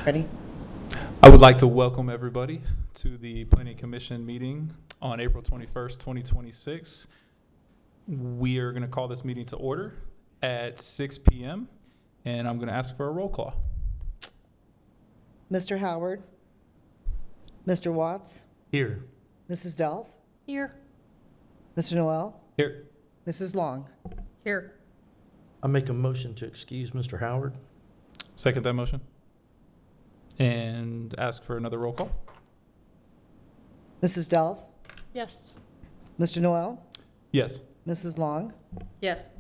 Ready? I would like to welcome everybody to the Planning Commission meeting on April 21st, 2026. We are going to call this meeting to order at 6 p.m. and I'm going to ask for a roll call. Mr. Howard? Mr. Watts? Here. Mrs. Delph? Here. Mr. Noel? Here. Mrs. Long? Here. I make a motion to excuse Mr. Howard. Second that motion. And ask for another roll call. Mrs. Delph? Yes. Mr. Noel? Yes. Mrs. Long? Yes.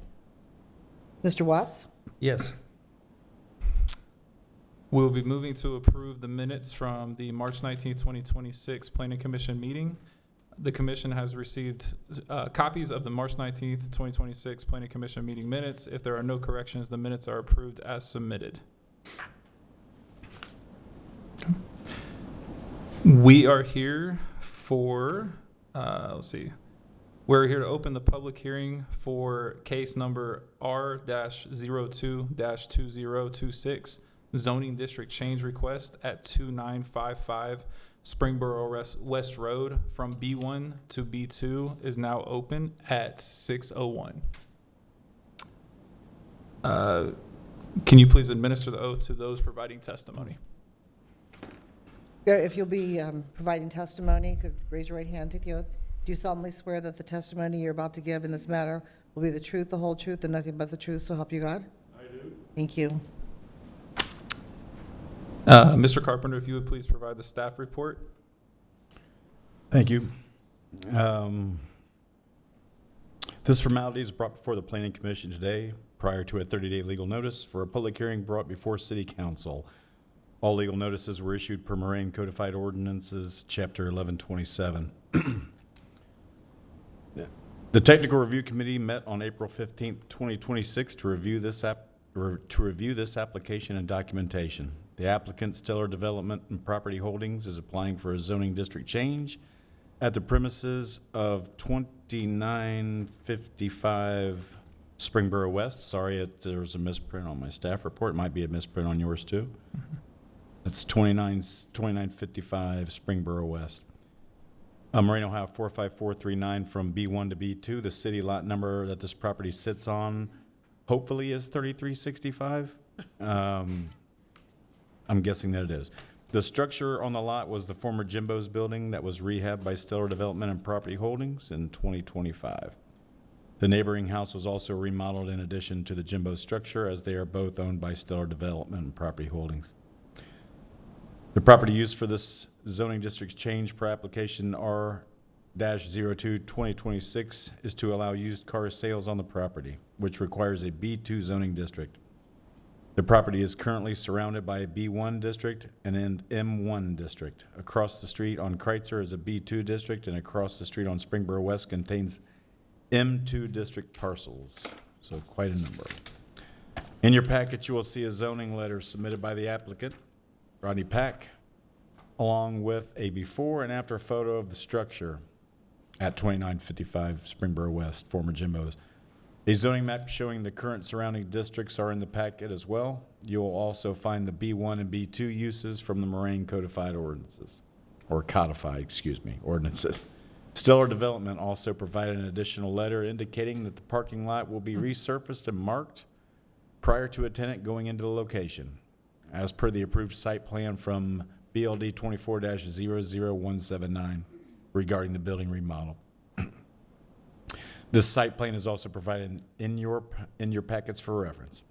Mr. Watts? Yes. We'll be moving to approve the minutes from the March 19th, 2026 Planning Commission meeting. The commission has received copies of the March 19th, 2026 Planning Commission meeting minutes. If there are no corrections, the minutes are approved as submitted. We are here for, we're here to open the public hearing for case number R-02-2026, zoning district change request at 2955 Springboro West Road from B1 to B2 is now open at 6:01. Can you please administer the oath to those providing testimony? Yeah, if you'll be providing testimony, could raise your right hand, take the oath. Do you solemnly swear that the testimony you're about to give in this matter will be the truth, the whole truth, and nothing but the truth, so help you God? I do. Thank you. Mr. Carpenter, if you would please provide the staff report. Thank you. This formality is brought before the Planning Commission today prior to a 30-day legal notice for a public hearing brought before City Council. All legal notices were issued per Moraine Codified Ordinances, Chapter 1127. The Technical Review Committee met on April 15th, 2026 to review this application and documentation. The applicant, Stellar Development and Property Holdings, is applying for a zoning district change at the premises of 2955 Springboro West. Sorry, there's a misprint on my staff report. It might be a misprint on yours too. It's 2955 Springboro West. Moraine, Ohio 45439 from B1 to B2. The city lot number that this property sits on hopefully is 3365. I'm guessing that it is. The structure on the lot was the former Jimbo's building that was rehabbed by Stellar Development and Property Holdings in 2025. The neighboring house was also remodeled in addition to the Jimbo's structure, as they are both owned by Stellar Development and Property Holdings. The property used for this zoning district change per application R-02-2026 is to allow used car sales on the property, which requires a B2 zoning district. The property is currently surrounded by a B1 district and an M1 district. Across the street on Kreitzer is a B2 district, and across the street on Springboro West contains M2 district parcels, so quite a number. In your packet, you will see a zoning letter submitted by the applicant, Rodney Pack, along with a before and after photo of the structure at 2955 Springboro West, former Jimbo's. A zoning map showing the current surrounding districts are in the packet as well. You will also find the B1 and B2 uses from the Moraine Codified Ordinances, or ordinances. Stellar Development also provided an additional letter indicating that the parking lot will be resurfaced and marked prior to a tenant going into the location, as per the approved site plan from BLD 24-00179 regarding the building remodel. This site plan is also provided in your packets for reference.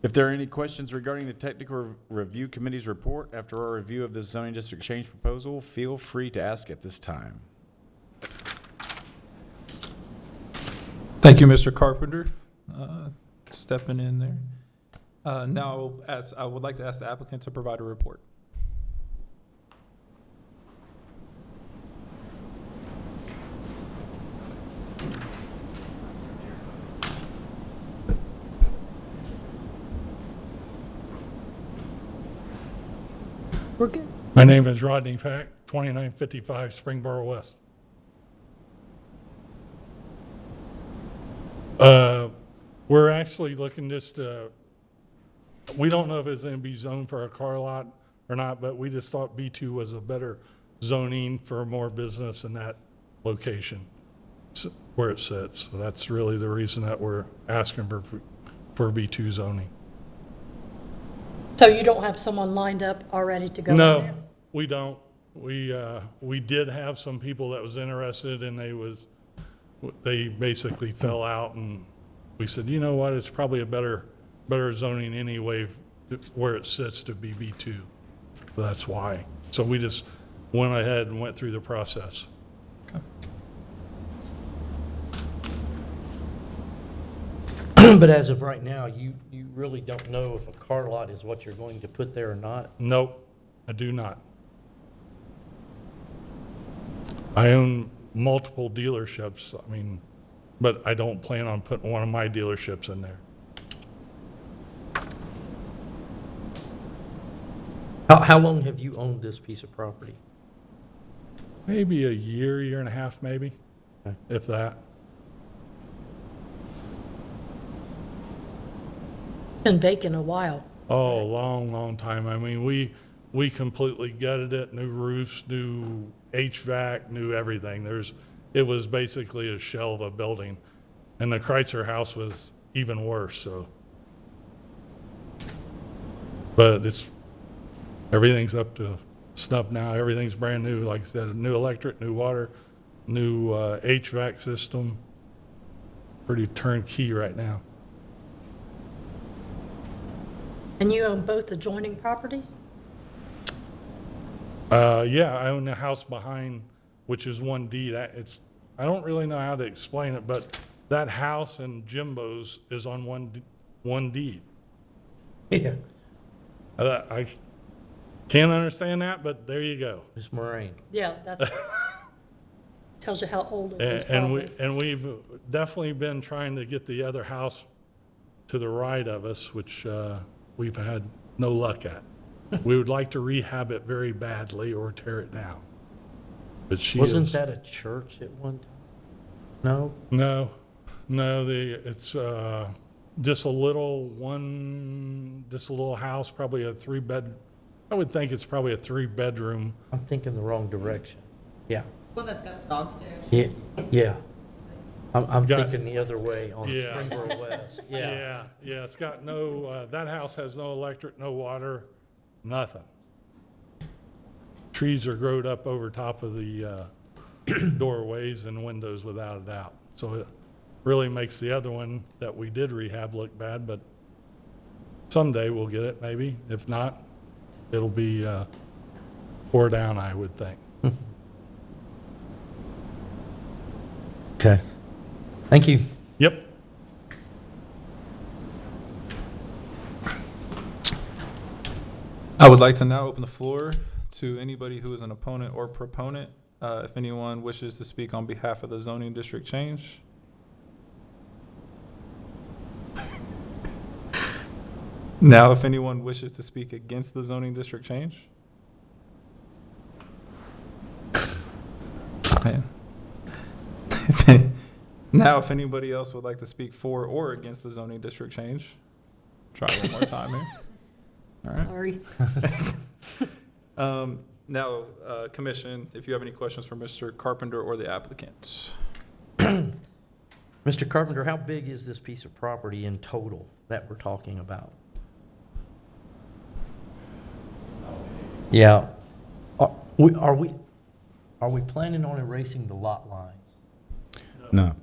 If there are any questions regarding the Technical Review Committee's report after our review of this zoning district change proposal, feel free to ask at this time. Thank you, Mr. Carpenter, stepping in there. Now, as I would like to ask the applicant to provide a report. We're good. My name is Rodney Pack, 2955 Springboro West. We're actually looking just to we don't know if it's gonna be zoned for a car lot or not, but we just thought B2 was a better zoning for more business in that location where it sits. So that's really the reason that we're asking for B2 zoning. So you don't have someone lined up already to go in No, there? we don't. We did have some people that was interested and they basically fell out, and we said, you know what, it's probably a better zoning anyway where it sits to be B2. So that's why. So we just went ahead and went through the process. But as of right now, you really don't know if a car lot is what you're going to put there or not? Nope, I do not. I own multiple dealerships, I mean, but I don't plan on putting one of my dealerships in there. How long have you owned this piece of property? Maybe a year and a half, maybe, Okay. if that. It's been vacant a while. Oh, long time. I mean, we completely gutted it, new roofs, new HVAC, new everything. It was basically a shell of a building. And the Kreitzer house was even worse, so. But everything's up to snuff now. Everything's brand new. Like I said, new electric, new water, new HVAC system. Pretty turnkey right now. And you own both adjoining properties? Yeah, I own the house behind, which is one deed. I don't really know how to explain it, but that house and Jimbo's is on one deed. Yeah. I can't understand that, but there you go. Ms. Moraine? Yeah, that's, tells you how old it is probably. And we've definitely been trying to get the other house to the right of us, which we've had no luck at. We would like to rehab it very badly or tear it down. But she Wasn't is. that a church at one time? No? No, it's just a little house, probably I would think it's probably a 3-bedroom. I'm thinking the wrong direction. Yeah. One that's got dogs stairs. Yeah, yeah. I'm Got- thinking the other way on Yeah. Springboro West. Yeah, it's got no, that house has no electric, no water, nothing. Trees are growed up over top of the doorways and windows without a doubt. So it really makes the other one that we did rehab look bad, but someday we'll get it maybe. If not, it'll be tore down, I would think. Okay. Thank you. Yep. I would like to now open the floor to anybody who is an opponent or proponent. If anyone wishes to speak on behalf of the zoning district change. Now, if anyone wishes to speak against the zoning district change. Okay. Now, if anybody else would like to speak for or against the zoning district change, try one more time here. All right. Sorry. Now, Commission, if you have any questions for Mr. Carpenter or the applicant. Mr. Carpenter, how big is this piece of property in total that we're talking about? Yeah. Are we planning on erasing the lot lines? No.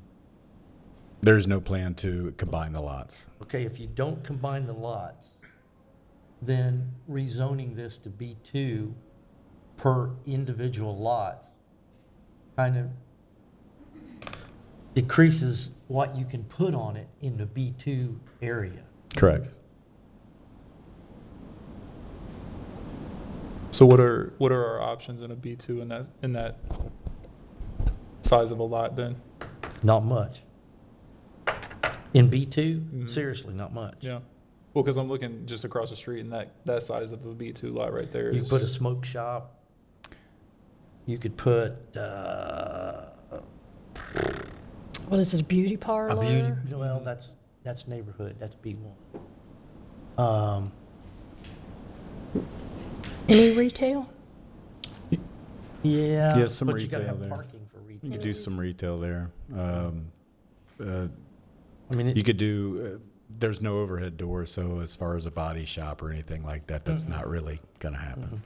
There's no plan to combine the lots. Okay, if you don't combine the lots, then rezoning this to B2 per individual lots kind of decreases what you can put on it in the B2 area. Correct. So what are our options in a B2 in that size of a lot then? Not much. In B2, seriously, not much. Yeah. Well, because I'm looking just across the street and that size of a B2 lot right there You is. could put a smoke shop. You could put What is it, a beauty parlor? a beauty, well, that's neighborhood, that's B1. Any retail? Yeah. Yeah, some But you gotta retail have there. parking for You retail. could do some retail there. I mean, You could do, there's no overhead door, so as far as a body shop or anything like that, that's Mhm. not really gonna happen.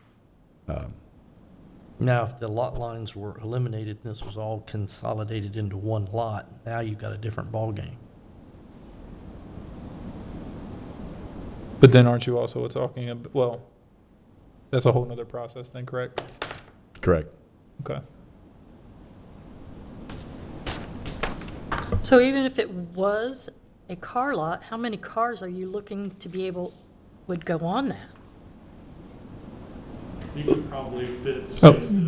now, if the lot lines were eliminated and this was all consolidated into one lot, now you've got a different ballgame. But then aren't you also talking, well, that's a whole nother process then, correct? Correct. Okay. So even if it was a car lot, how many cars are you looking to be able, would go on that? You could probably fit Oh. 6 to 10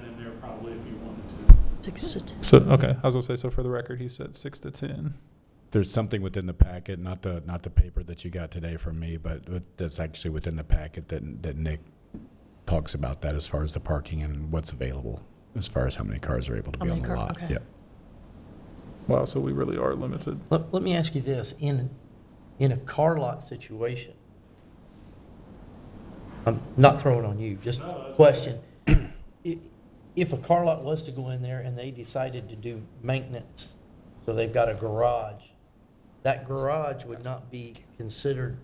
in there probably if you wanted to. 6 to 10? So, okay, I was gonna say, so for the record, he said 6 to 10. There's something within the packet, not the paper that you got today from me, but that's actually within the packet that Nick talks about that as far as the parking and what's available, as far as how many cars are able to How be on many the car- lot. okay. Yeah. Wow, so we really are limited. Let me ask you this, in a car lot situation, I'm not throwing on you, just a question. If a car lot was to go in there and they decided to do maintenance, so they've got a garage, that garage would not be considered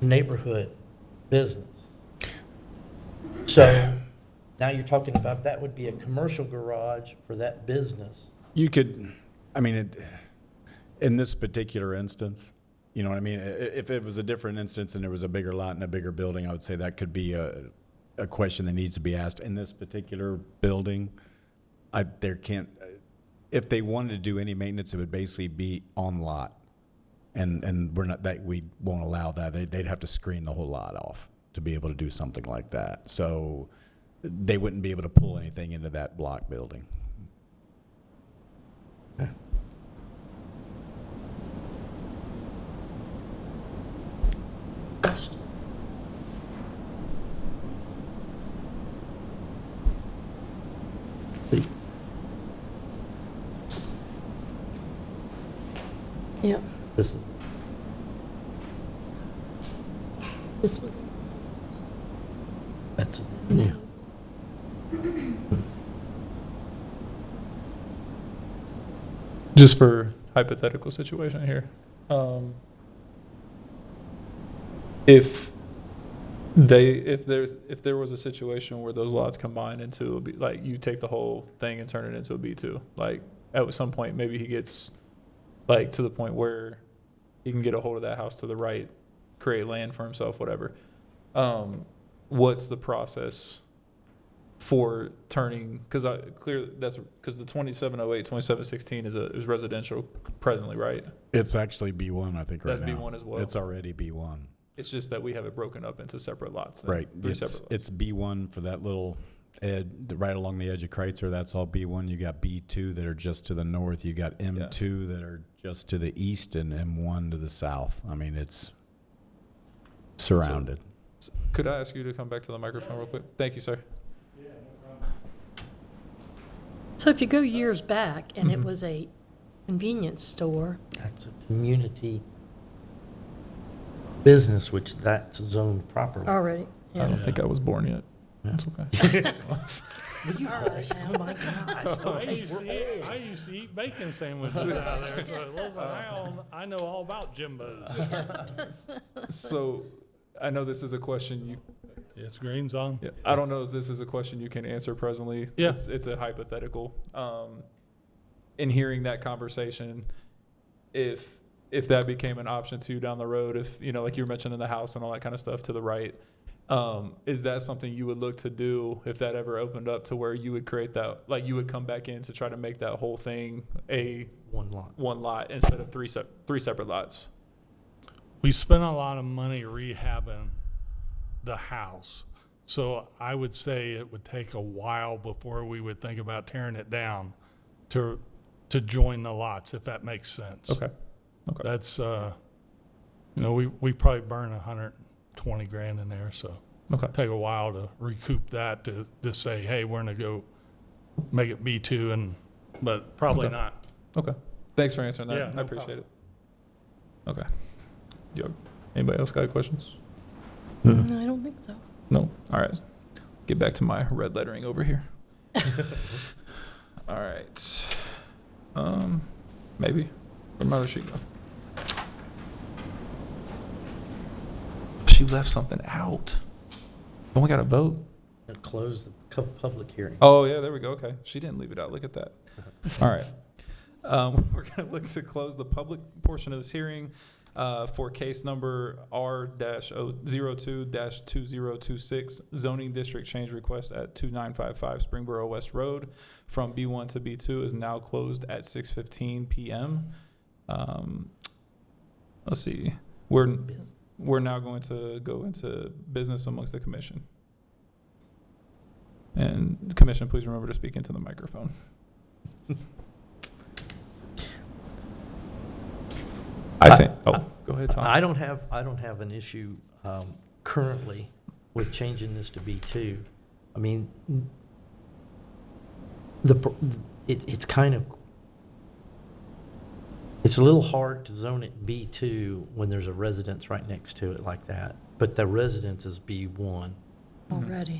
neighborhood business. So now you're talking about that would be a commercial garage for that business. You could, I mean, in this particular instance, you know what I mean? If it was a different instance and there was a bigger lot and a bigger building, I would say that could be a question that needs to be asked. In this particular building, if they wanted to do any maintenance, it would basically be on lot. And we won't allow that. They'd have to screen the whole lot off to be able to do something like that. So they wouldn't be able to pull anything into that block building. Questions? Yeah, This is, this was, that's, yeah. Just for hypothetical situation here, if there was a situation where those lots combine into a B, like you take the whole thing and turn it into a B2, like at some point maybe he gets like to the point where he can get a hold of that house to the right, create land for himself, whatever. What's the process for turning, because that's because the 2708, 2716 is residential presently, right? It's actually B1, I think, right That's now. B1 as well. It's already B1. It's just that we have it broken up into separate lots. then, Right. 3 separate lots. It's B1 for that little right along the edge of Kreitzer. That's all B1. You got B2 that are just to the north. You got M2 that are just to the east and M1 to the south. I mean, it's surrounded. Could I ask you to come back to the microphone real quick? Thank you, sir. so if you go years back and it Mhm. was a convenience store, That's a community business, which that's zoned properly. already, I yeah. don't think I was born yet. Yeah. That's okay. Will you hush? Oh, my gosh. I used to eat bacon sandwiches out of there, so listen, I know all about Jimbo's. So I know this is a question you, It's green's on. yeah, I don't know if this is a question you can answer presently. Yeah. It's a hypothetical. In hearing that conversation, if that became an option to you down the road, if, you know, like you were mentioning the house and all that kind of stuff to the right, is that something you would look to do if that ever opened up to where you would create that, like you would come back in to try to make that whole thing a One lot. one lot instead of three separate lots? We spent a lot of money rehabbing the house. So I would say it would take a while before we would think about tearing it down to join the lots, if that makes sense. Okay. That's, we probably burn 120 grand in there, so Okay. take a while to recoup that to say, hey, we're gonna go make it B2 but probably Okay. not. Okay. Thanks for answering that. Yeah, no I appreciate it. Okay. Anybody else got questions? I don't think so. No? All right. Get back to my red lettering over here. All right. Maybe. Where did she go? She left something out. Oh, we got to vote. Close the public hearing. Oh, yeah, there we go. Okay. She didn't leave it out. Look at that. All right. We're going to look to close the public portion of this hearing for case number R-02-2026, zoning district change request at 2955 Springboro West Road from B1 to B2 is now closed at 6:15 p.m. Let's see. We're now going to go into business amongst the commission. And the commission, please remember to speak into the microphone. I think, oh, go ahead, Tom. I don't have an issue currently with changing this to B2. I mean, it's kind of, it's a little hard to zone it B2 when there's a residence right next to it like that, but the residence is B1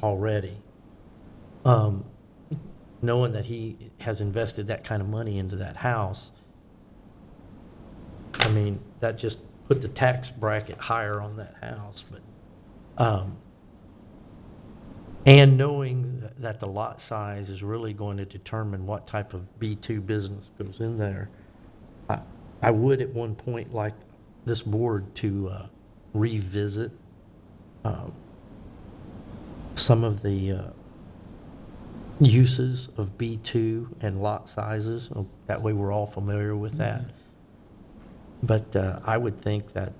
already. Knowing that he has invested that kind of money into that house, I mean, that just put the tax bracket higher on that house, but, and knowing that the lot size is really going to determine what type of B2 business goes in there, I would at one point like this board to revisit some of the uses of B2 and lot sizes. That way we're all familiar with that. But I would think that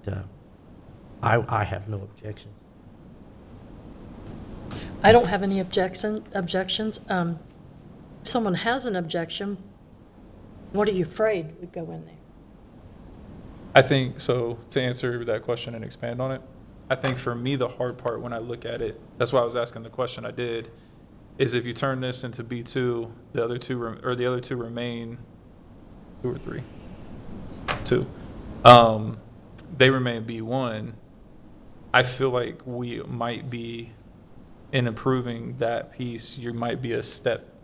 I have no objections. I don't have any objections. If someone has an objection, what are you afraid would go in there? I think, so to answer that question and expand on it, I think for me, the hard part when I look at it, that's why I was asking the question I did, is if you turn this into B2, the other two remain, 2 or 3? 2. They remain B1. I feel like we might be, in improving that piece, you might be a step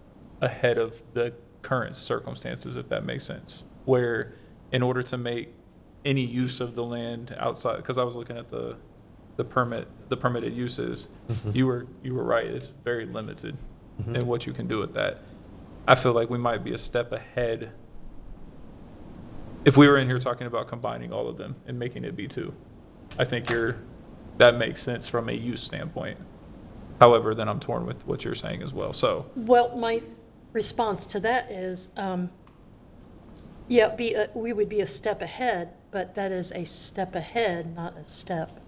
ahead of the current circumstances, if that makes sense. Where in order to make any use of the land outside, because I was looking at the permitted uses, you were right, it's very limited in what you can do with that. I feel like we might be a step ahead if we were in here talking about combining all of them and making it B2. I think that makes sense from a use standpoint. However, then I'm torn with what you're saying as well. So, Well, my response to that is, we would be a step ahead, but that is a step ahead, not a step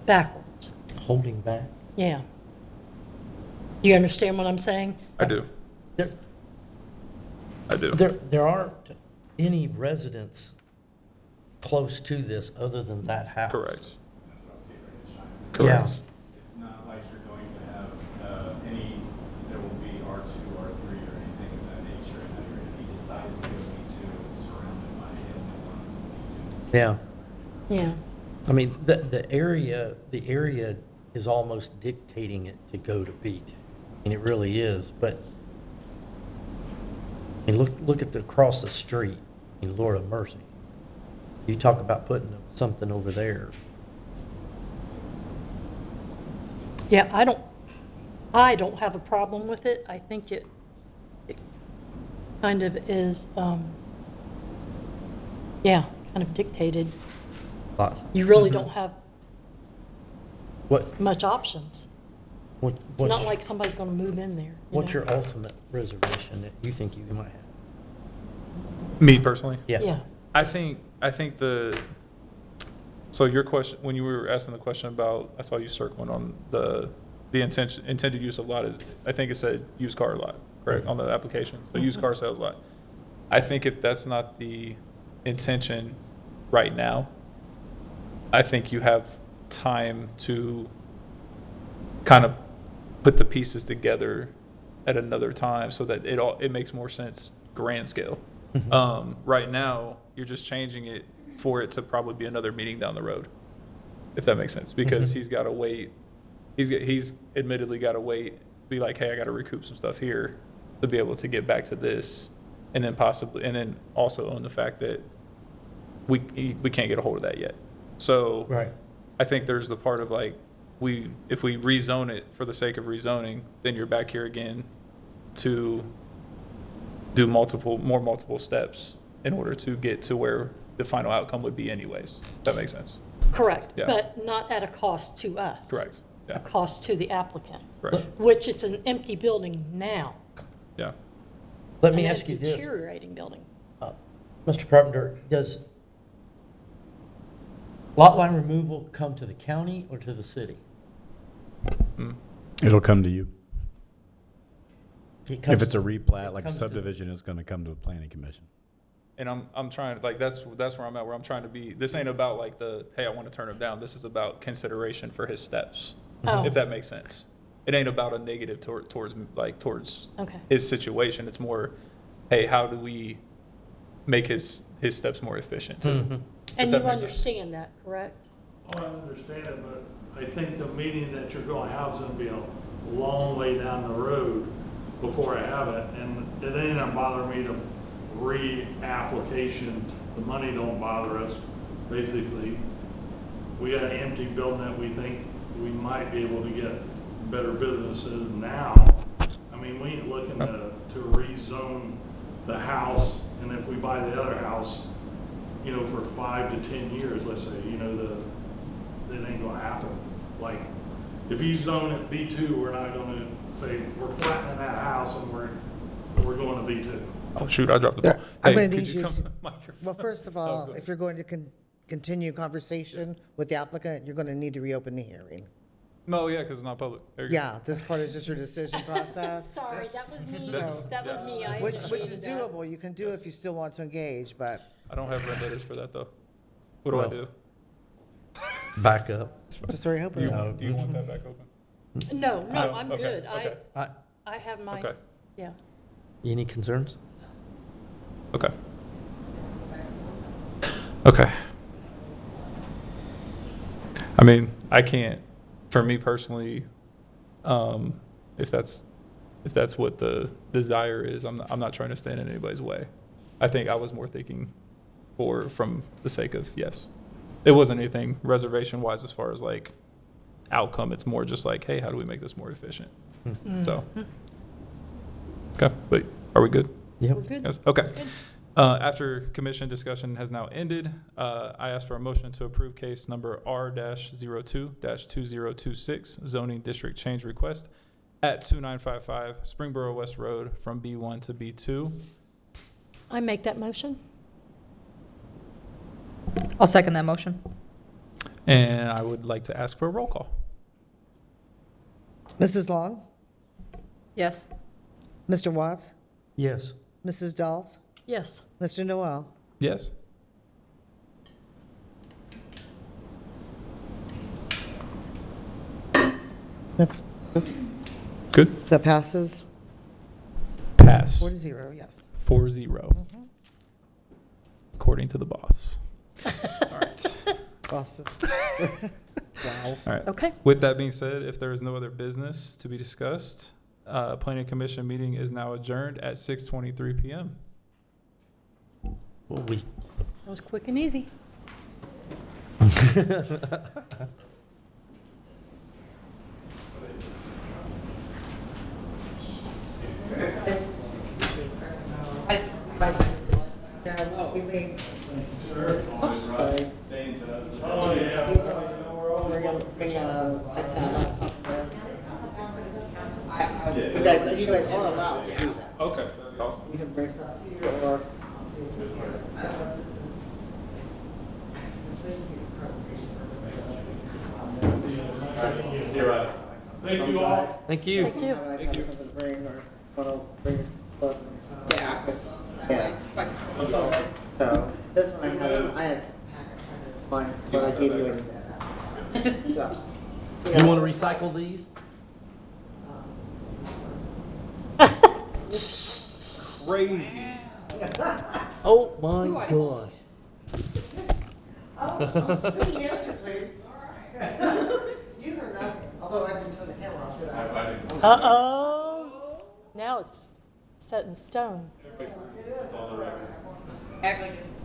backwards. Holding back. Yeah. Do you understand what I'm saying? I do. There, I do. there aren't any residents close to this other than that house. Correct. Yeah. Correct. It's not like you're going to have there will be R2, R3, or anything of that nature in that area. If he decided to go B2, it's surrounded by M1s and B2s. Yeah. Yeah. I mean, the area is almost dictating it to go to B2. And it really is, but I mean, look at across the street in Lord of Mercy. You talk about putting something over there. Yeah, I don't have a problem with it. I think it kind of is, kind of dictated. Lots. You really don't have What, much options. what, It's not like somebody's going to move in there. what's know? your ultimate reservation that you think you might have? Me personally? Yeah. I think so your question, when you were asking the question about, I saw you circling on the intended use of lot is, I think it said used car lot, correct, on the application, so used car sales lot. I think if that's not the intention right now, I think you have time to kind of put the pieces together at another time so that it makes more sense grand scale. Right now, you're just changing it for it to probably be another meeting down the road. if that makes sense, because he's got to wait. He's admittedly got to wait, be like, hey, I got to recoup some stuff here to be able to get back to this, and then also own the fact that we can't get a hold of that yet. So Right. I think there's the part of like, if we rezone it for the sake of rezoning, then you're back here again to do multiple steps in order to get to where the final outcome would be anyways. If that makes sense. Correct, Yeah. but not at a cost to us. Correct. A Yeah. cost to the applicant, Right. which it's an empty building now. Yeah. Let me and ask you a this, deteriorating building. Mr. Carpenter, does lot line removal come to the county or to the city? It'll come to you. It comes If it's a to- replat, it like a comes to- subdivision, it's gonna come to the planning commission. And I'm trying, like, that's where I'm at, where I'm trying to be, this ain't about like hey, I want to turn him down. This is about consideration for his steps, Oh, if that makes sense. It ain't about a negative towards okay. his situation. It's more, hey, how do we make his steps more efficient too? Mhm. And that you makes sense. understand that, correct? Oh, I understand it, but I think the meeting that you're gonna have is gonna be a long way down the road before I have it, and it ain't gonna bother me to re-application. The money don't bother us, basically. We got an empty building that we think we might be able to get better businesses now. I mean, we ain't looking to rezone the house, and if we buy the other house, you know, for 5 to 10 years, let's say, you know, it ain't gonna happen. Like, if you zone it B2, we're not gonna say, we're flattening that house and we're going to B2. Oh, shoot, I dropped the Yeah, ball. I'm Hey, gonna could need you come to- to the microphone? Well, first of Oh, all, go if you're going to continue conversation with the applicant, you're going to need to reopen the hearing. No, yeah, because it's not public. There you go. Yeah, this part is just your decision process, Sorry, that was me. that's- That was me. I which is initiated that. doable. You can do if you still want to engage, but I don't have red letters for that though. What do I Well, do? Back up. just very open. Do you want that back open? No, no, Oh, I'm okay, good. okay. I have my, Okay. yeah. Any concerns? Okay. Okay. I mean, I can't, for me personally, if that's what the desire is, I'm not trying to stand in anybody's way. I think I was more thinking from the sake of, yes. It wasn't anything reservation wise as far as like outcome. It's more just like, hey, how do we make this more efficient? So, okay, but are we good? Yep. We're good. Yes, okay. After commission discussion has now ended, I ask for a motion to approve case number R-02-2026, zoning district change request at 2955 Springboro West Road from B1 to B2. I make that motion? I'll second that motion. And I would like to ask for a roll call. Mrs. Long, Yes. Mr. Watts, Yes. Mrs. Dolph, Yes. Mr. Noel. Yes? Good? So that passes Pass. 4-0, yes. 4-0. According to the boss. All right. Bosses. Wow. All right. Okay. With that being said, if there is no other business to be discussed, planning commission meeting is now adjourned at 6:23 p.m. Well, we, That was quick and easy. Oh, yeah. You guys are allowed to do that. Okay. Awesome. You can bring stuff here or I'll see if we can. I don't know if this is. This is basically a presentation purposes. Thank you all. thank you. Thank you. Thank you. Something to bring or want to bring a book. Yeah. Yeah. So this one I had mine, but I gave you any. So. You want to recycle these? Crazy. Oh, my gosh. Oh, city manager, please. You heard nothing, although I didn't turn the camera off, did I? Uh-oh. Now it's set in stone. Act like it's